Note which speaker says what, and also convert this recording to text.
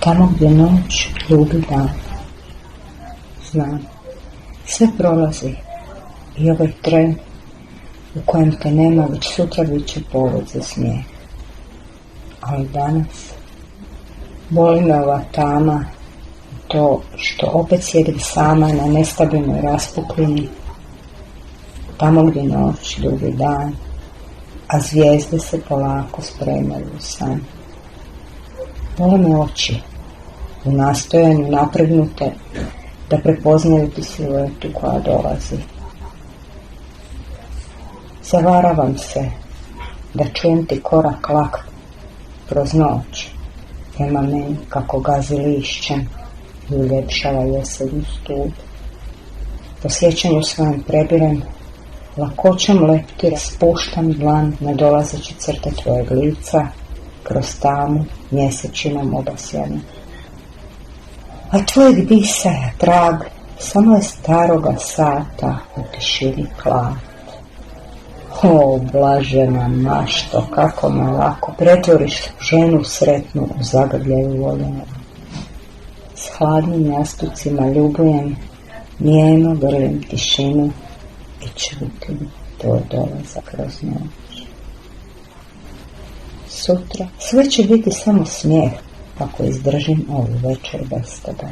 Speaker 1: Tamo gdje noć ljubi dan. Znam, sve prolazi i ovaj tren u kojem te nema već sutra bit će povod za smijeh. Ali danas boli me ova tama, to što opet sjedim sama na nestabilnoj raspuklini, tamo gdje noć ljubi dan, a zvijezde se polako spremaju u san. Bole me oči, u nastojanju napregnute da prepoznaju ti siluetu koja dolazi. Zavaravam se da čujem ti korak lak kroz noć, prema meni kako gazi lišćem i uljepšava jesenju stud. Po sjećanju svojem prebirem, lakoćem leptira spuštam dlan na dolazeći crte tvojeg lica, kroz tamu mjesečinom obasjana. A tvojeg disaja trag samo je staroga sata u tišini hlad. O, blažena mašto, kako me lako pretvoriš ženu sretnu u zagrljaju voljenu. S hladnim jastucima ljubujem, nijemo grlim tišinu i čutim tvoj dolazak kroz noć. Sutra sve će biti samo smijeh ako izdržim ovu večer bez tebe.